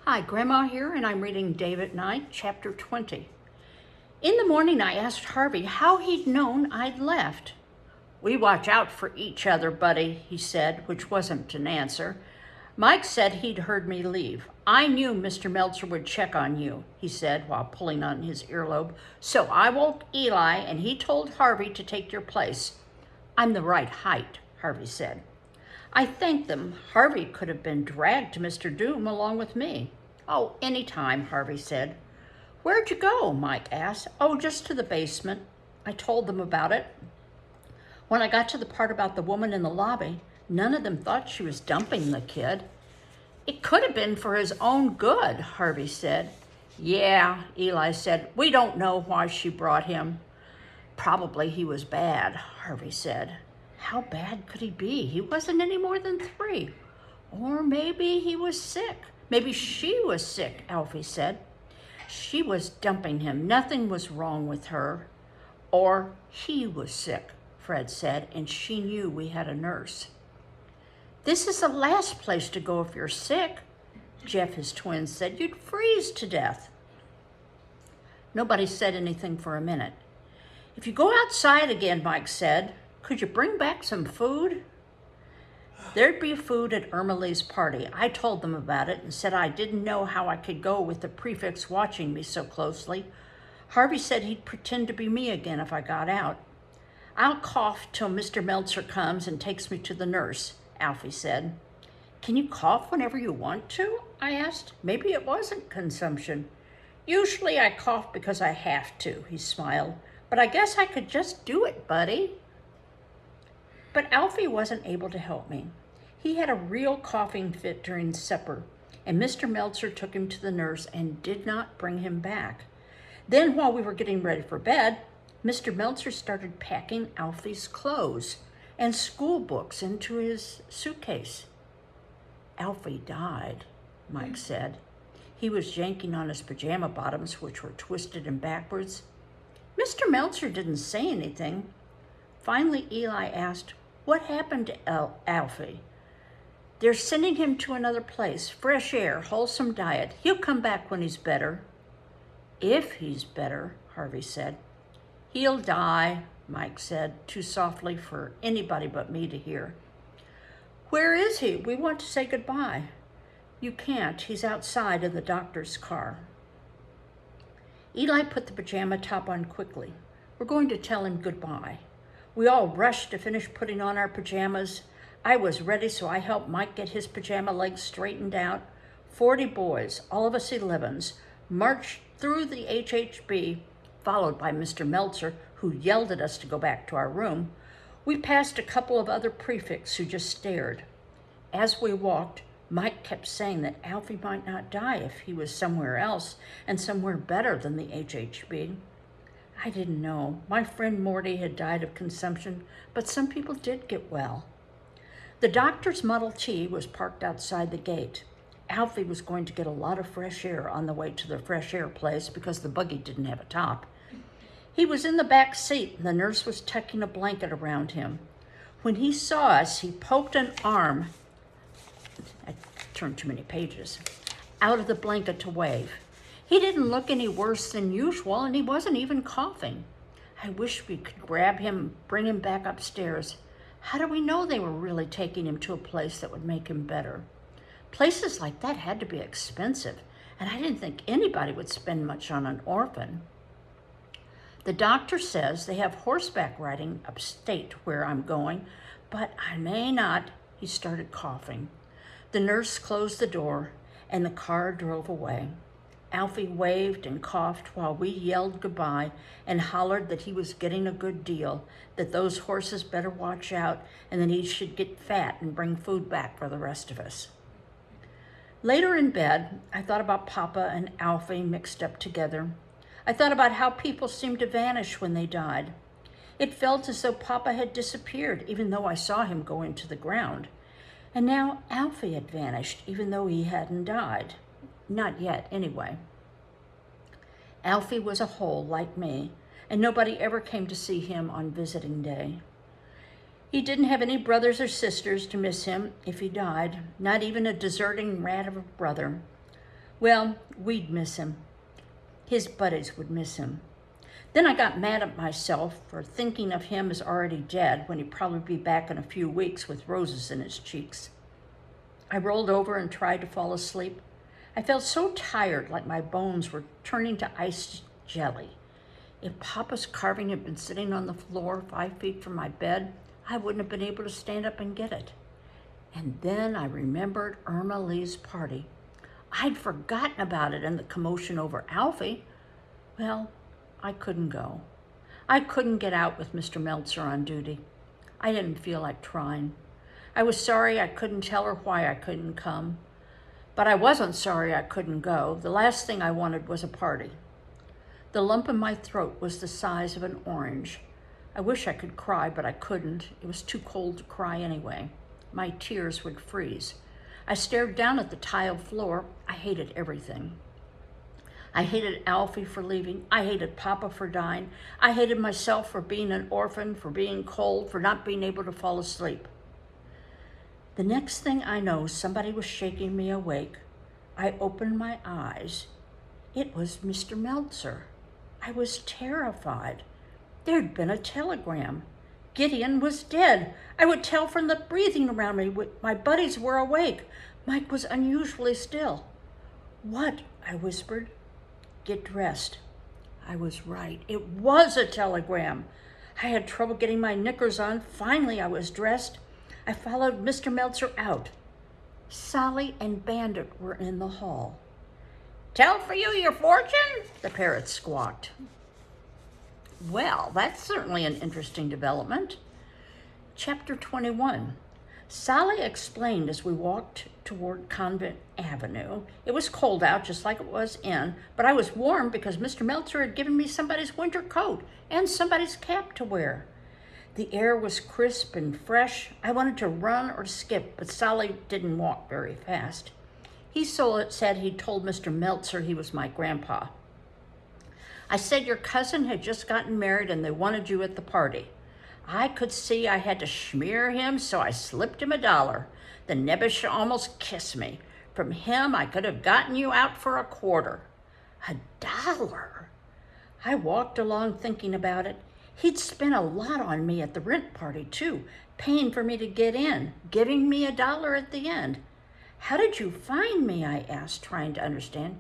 Hi, Grandma here, and I'm reading Dave at Night, Chapter 20. In the morning, I asked Harvey how he'd known I'd left. "We watch out for each other, buddy," he said, which wasn't an answer. "Mike said he'd heard me leave. I knew Mr. Meltzer would check on you," he said while pulling on his earlobe. "So I woke Eli, and he told Harvey to take your place." "I'm the right height," Harvey said. I thanked them. Harvey could have been dragged to Mr. Doom along with me. "Oh, any time," Harvey said. "Where'd you go?" Mike asked. "Oh, just to the basement." I told them about it. When I got to the part about the woman in the lobby, none of them thought she was dumping the kid. "It could have been for his own good," Harvey said. "Yeah," Eli said. "We don't know why she brought him." "Probably he was bad," Harvey said. How bad could he be? He wasn't any more than 3. Or maybe he was sick. Maybe she was sick, Alfie said. She was dumping him. Nothing was wrong with her. Or he was sick, Fred said, and she knew we had a nurse. "This is the last place to go if you're sick," Jeff, his twin, said. "You'd freeze to death." Nobody said anything for a minute. "If you go outside again," Mike said, "could you bring back some food?" There'd be food at Irma Lee's party. I told them about it and said I didn't know how I could go with the prefects watching me so closely. Harvey said he'd pretend to be me again if I got out. "I'll cough till Mr. Meltzer comes and takes me to the nurse," Alfie said. "Can you cough whenever you want to?" I asked. Maybe it wasn't consumption. "Usually I cough because I have to," he smiled. "But I guess I could just do it, buddy." But Alfie wasn't able to help me. He had a real coughing fit during supper, and Mr. Meltzer took him to the nurse and did not bring him back. Then, while we were getting ready for bed, Mr. Meltzer started packing Alfie's clothes and school books into his suitcase. "Alfie died," Mike said. He was yanking on his pajama bottoms, which were twisted and backwards. Mr. Meltzer didn't say anything. Finally, Eli asked, "What happened to Alfie?" "They're sending him to another place. Fresh air, wholesome diet. He'll come back when he's better." "If he's better," Harvey said. "He'll die," Mike said, too softly for anybody but me to hear. "Where is he? We want to say goodbye." "You can't. He's outside in the doctor's car." Eli put the pajama top on quickly. "We're going to tell him goodbye." We all rushed to finish putting on our pajamas. I was ready, so I helped Mike get his pajama legs straightened out. 40 boys, all of us 11s, marched through the HHB, followed by Mr. Meltzer, who yelled at us to go back to our room. We passed a couple of other prefects who just stared. As we walked, Mike kept saying that Alfie might not die if he was somewhere else and somewhere better than the HHB. I didn't know. My friend Morty had died of consumption, but some people did get well. The doctor's Model T was parked outside the gate. Alfie was going to get a lot of fresh air on the way to the fresh air place because the buggy didn't have a top. He was in the back seat, and the nurse was tucking a blanket around him. When he saw us, he poked an arm, I turned too many pages, out of the blanket to wave. He didn't look any worse than usual, and he wasn't even coughing. I wish we could grab him, bring him back upstairs. How do we know they were really taking him to a place that would make him better? Places like that had to be expensive, and I didn't think anybody would spend much on an orphan. The doctor says they have horseback riding upstate where I'm going, but I may not. He started coughing. The nurse closed the door, and the car drove away. Alfie waved and coughed while we yelled goodbye and hollered that he was getting a good deal, that those horses better watch out, and that he should get fat and bring food back for the rest of us. Later in bed, I thought about Papa and Alfie mixed up together. I thought about how people seemed to vanish when they died. It felt as though Papa had disappeared, even though I saw him go into the ground. And now Alfie had vanished, even though he hadn't died. Not yet, anyway. Alfie was a hole like me, and nobody ever came to see him on visiting day. He didn't have any brothers or sisters to miss him if he died, not even a deserting rat of a brother. Well, we'd miss him. His buddies would miss him. Then I got mad at myself for thinking of him as already dead when he'd probably be back in a few weeks with roses in his cheeks. I rolled over and tried to fall asleep. I felt so tired, like my bones were turning to ice jelly. If Papa's carving had been sitting on the floor 5 feet from my bed, I wouldn't have been able to stand up and get it. And then I remembered Irma Lee's party. I'd forgotten about it in the commotion over Alfie. Well, I couldn't go. I couldn't get out with Mr. Meltzer on duty. I didn't feel like trying. I was sorry I couldn't tell her why I couldn't come. But I wasn't sorry I couldn't go. The last thing I wanted was a party. The lump in my throat was the size of an orange. I wish I could cry, but I couldn't. It was too cold to cry anyway. My tears would freeze. I stared down at the tiled floor. I hated everything. I hated Alfie for leaving. I hated Papa for dying. I hated myself for being an orphan, for being cold, for not being able to fall asleep. The next thing I know, somebody was shaking me awake. I opened my eyes. It was Mr. Meltzer. I was terrified. There'd been a telegram. Gideon was dead. I would tell from the breathing around me. My buddies were awake. Mike was unusually still. What? I whispered. Get dressed. I was right. It was a telegram. I had trouble getting my knickers on. Finally, I was dressed. I followed Mr. Meltzer out. Sally and Bandit were in the hall. Tell for you your fortune? The parrot squawked. Well, that's certainly an interesting development. Chapter 21. Sally explained as we walked toward Convent Avenue. It was cold out, just like it was in, but I was warm because Mr. Meltzer had given me somebody's winter coat and somebody's cap to wear. The air was crisp and fresh. I wanted to run or skip, but Sally didn't walk very fast. He said he'd told Mr. Meltzer he was my grandpa. I said your cousin had just gotten married and they wanted you at the party. I could see I had to schmear him, so I slipped him $1. The nebbish almost kissed me. From him, I could have gotten you out for $0.25. $1? I walked along thinking about it. He'd spent a lot on me at the rent party, too, paying for me to get in, giving me $1 at the end. How did you find me? I asked, trying to understand.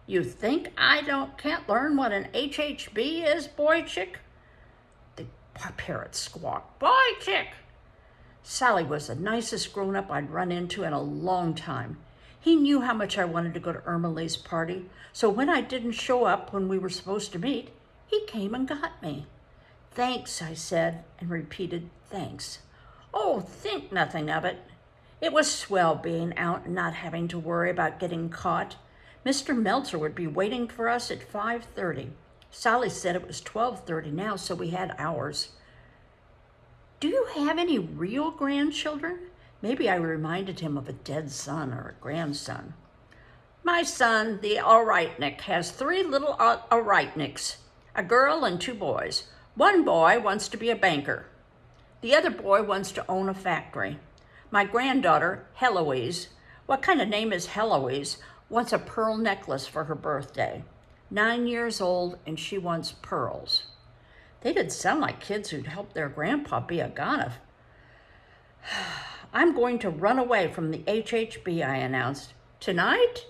You think I can't learn what an HHB is, boy chick? The parrot squawked, boy chick. Sally was the nicest grown-up I'd run into in a long time. He knew how much I wanted to go to Irma Lee's party, so when I didn't show up when we were supposed to meet, he came and got me. Thanks, I said, and repeated thanks. Oh, think nothing of it. It was swell being out and not having to worry about getting caught. Mr. Meltzer would be waiting for us at 5:30. Sally said it was 12:30 now, so we had hours. Do you have any real grandchildren? Maybe I reminded him of a dead son or a grandson. My son, the Alrightnick, has 3 little Alrightnicks, a girl and 2 boys. One boy wants to be a banker. The other boy wants to own a factory. My granddaughter, Heloise, what kind of name is Heloise, wants a pearl necklace for her birthday. 9 years old, and she wants pearls. They did sound like kids who'd help their grandpa be a gonif. I'm going to run away from the HHB, I announced. Tonight?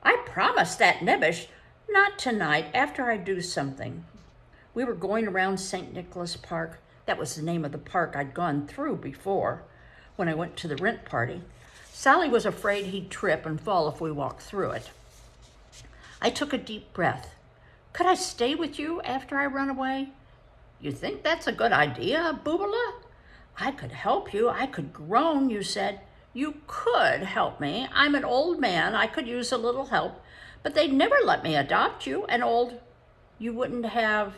I promised that nebbish. Not tonight, after I do something. We were going around St. Nicholas Park. That was the name of the park I'd gone through before when I went to the rent party. Sally was afraid he'd trip and fall if we walked through it. I took a deep breath. Could I stay with you after I run away? You think that's a good idea, Boobala? I could help you. I could groan, you said. You could help me. I'm an old man. I could use a little help. But they'd never let me adopt you. You wouldn't have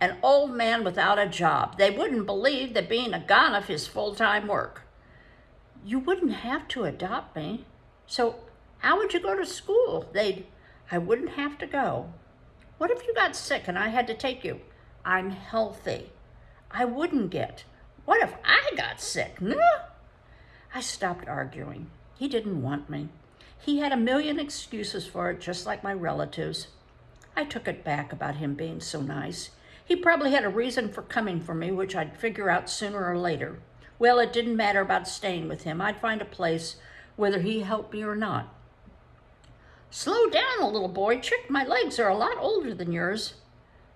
an old man without a job. They wouldn't believe that being a gonif is full-time work. You wouldn't have to adopt me. So how would you go to school? I wouldn't have to go. What if you got sick and I had to take you? I'm healthy. I wouldn't get. What if I got sick? No. I stopped arguing. He didn't want me. He had a million excuses for it, just like my relatives. I took it back about him being so nice. He probably had a reason for coming for me, which I'd figure out sooner or later. Well, it didn't matter about staying with him. I'd find a place, whether he helped me or not. Slow down, little boy. Chick, my legs are a lot older than yours.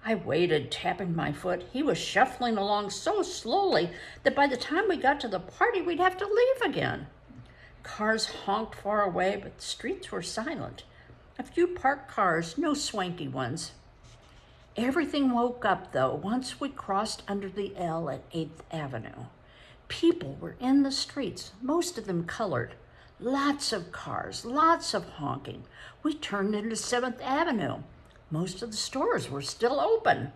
I waited, tapping my foot. He was shuffling along so slowly that by the time we got to the party, we'd have to leave again. Cars honked far away, but the streets were silent. A few parked cars, no swanky ones. Everything woke up, though, once we crossed under the L at 8th Avenue. People were in the streets, most of them colored. Lots of cars, lots of honking. We turned into 7th Avenue. Most of the stores were still open.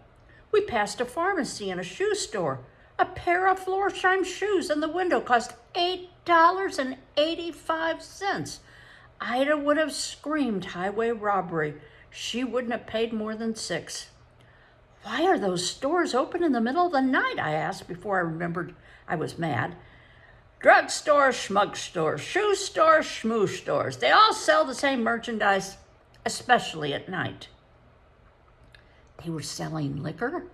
We passed a pharmacy and a shoe store. A pair of Florsheim shoes in the window cost $8.85. Ida would have screamed highway robbery. She wouldn't have paid more than $6. Why are those stores open in the middle of the night? I asked before I remembered I was mad. Drug stores, schmug stores, shoe stores, schmoo stores. They all sell the same merchandise, especially at night. They were selling liquor?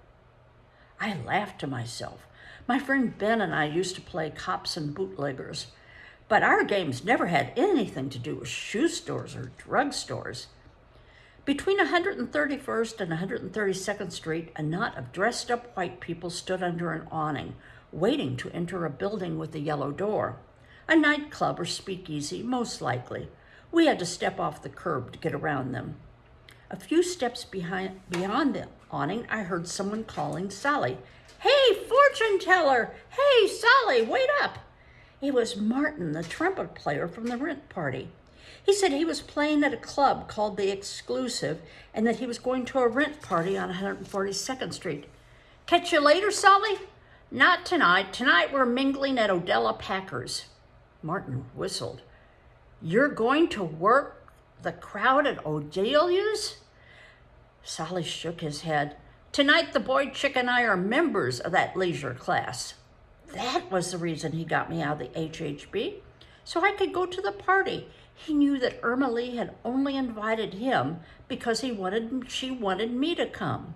I laughed to myself. My friend Ben and I used to play cops and bootleggers, but our games never had anything to do with shoe stores or drug stores. Between 131st and 132nd Street, a knot of dressed-up white people stood under an awning, waiting to enter a building with a yellow door. A nightclub or speakeasy, most likely. We had to step off the curb to get around them. A few steps beyond the awning, I heard someone calling Sally. Hey, fortune teller! Hey, Sally, wait up! It was Martin, the trumpet player from the rent party. He said he was playing at a club called The Exclusive and that he was going to a rent party on 142nd Street. Catch you later, Sally? Not tonight. Tonight we're mingling at Odella Packer's. Martin whistled. You're going to work the crowd at Odelia's? Sally shook his head. Tonight the boy chick and I are members of that leisure class. That was the reason he got me out of the HHB, so I could go to the party. He knew that Irma Lee had only invited him because she wanted me to come.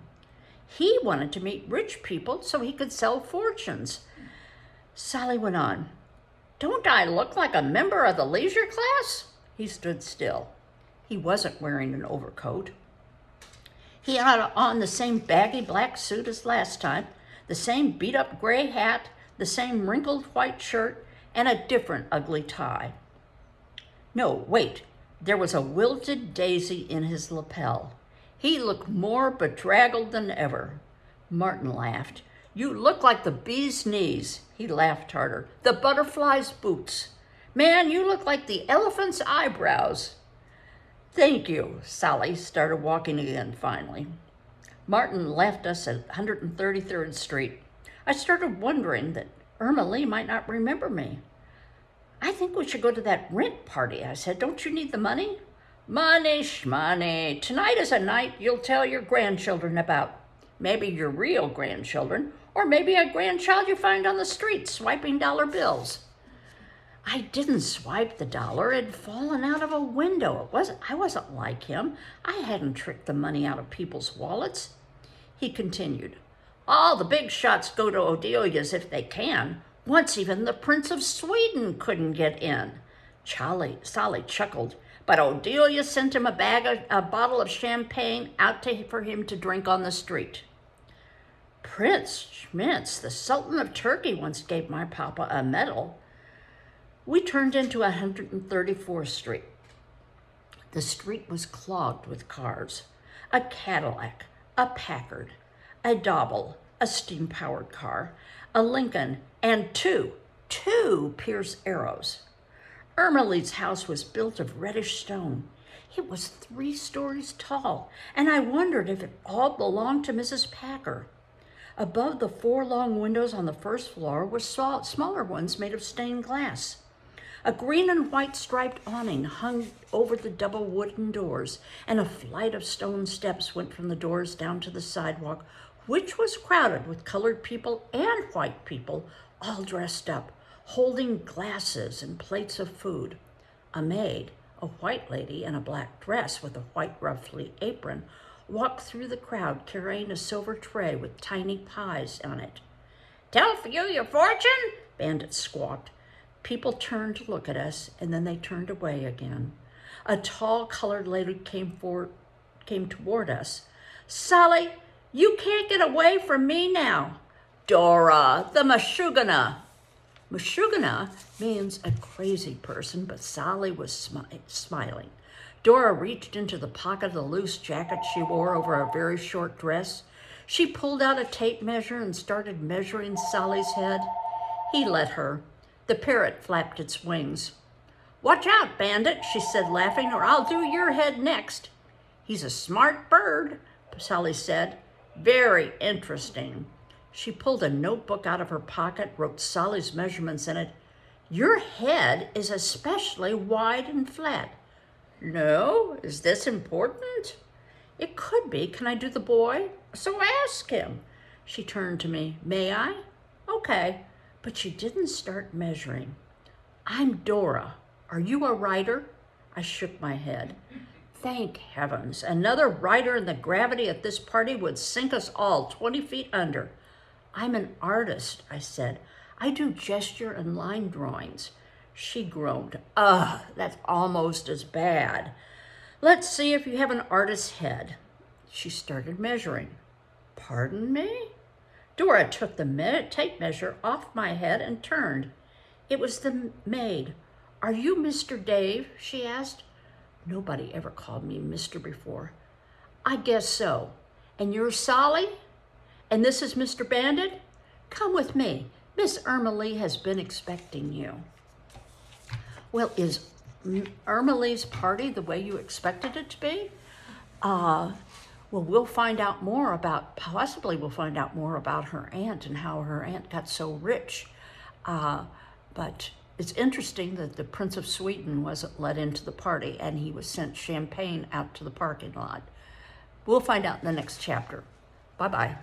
He wanted to meet rich people so he could sell fortunes. Sally went on. Don't I look like a member of the leisure class? He stood still. He wasn't wearing an overcoat. He had on the same baggy black suit as last time, the same beat-up gray hat, the same wrinkled white shirt, and a different ugly tie. No, wait, there was a wilted daisy in his lapel. He looked more bedraggled than ever. Martin laughed. You look like the bee's knees. He laughed harder. The butterfly's boots. Man, you look like the elephant's eyebrows. Thank you. Sally started walking again finally. Martin left us at 133rd Street. I started wondering that Irma Lee might not remember me. I think we should go to that rent party, I said. Don't you need the money? Money, shmoney. Tonight is a night you'll tell your grandchildren about. Maybe your real grandchildren, or maybe a grandchild you find on the street swiping dollar bills. I didn't swipe the dollar. It had fallen out of a window. I wasn't like him. I hadn't tricked the money out of people's wallets. He continued. All the big shots go to Odelia's if they can. Once even the Prince of Sweden couldn't get in. Sally chuckled, but Odelia sent him a bottle of champagne out for him to drink on the street. Prince Schmitz, the Sultan of Turkey, once gave my papa a medal. We turned into 134th Street. The street was clogged with cars. A Cadillac, a Packard, a Dobble, a steam-powered car, a Lincoln, and two Pierce Arrows. Irma Lee's house was built of reddish stone. It was 3 stories tall, and I wondered if it all belonged to Mrs. Packer. Above the 4 long windows on the first floor were smaller ones made of stained glass. A green and white striped awning hung over the double wooden doors, and a flight of stone steps went from the doors down to the sidewalk, which was crowded with colored people and white people, all dressed up, holding glasses and plates of food. A A white lady in a black dress with a white ruffly apron walked through the crowd carrying a silver tray with tiny pies on it. "Tell for you your fortune?" Bandit squawked. People turned to look at us, and then they turned away again. A tall colored lady came toward us. "Sally, you can't get away from me now." "Dora, the Mashugana." Mashugana means a crazy person, but Sally was smiling. Dora reached into the pocket of the loose jacket she wore over a very short dress. She pulled out a tape measure and started measuring Sally's head. He let her. The parrot flapped its wings. "Watch out, Bandit," she said, laughing, "or I'll do your head next." "He's a smart bird," Sally said. "Very interesting." She pulled a notebook out of her pocket, wrote Sally's measurements in it. "Your head is especially wide and flat." "No? Is this important?" "It could be. Can I do the boy?" "So ask him." She turned to me. "May I?" "Okay." But she didn't start measuring. "I'm Dora. Are you a writer?" I shook my head. Thank heavens. Another writer in the gravity at this party would sink us all 20 feet under. "I'm an artist," I said. "I do gesture and line drawings." She groaned. "Ugh, that's almost as bad. Let's see if you have an artist's head." She started measuring. "Pardon me?" Dora took the tape measure off my head and turned. It was the maid. "Are you Mr. Dave?" she asked. Nobody ever called me Mr. before. "I guess so. And you're Sally? And this is Mr. Bandit? Come with me. Miss Irma Lee has been expecting you." Well, is Irma Lee's party the way you expected it to be? Well, we'll find out more about, possibly we'll find out more about her aunt and how her aunt got so rich. But it's interesting that the Prince of Sweden wasn't let into the party and he was sent champagne out to the parking lot. We'll find out in the next chapter. Bye-bye.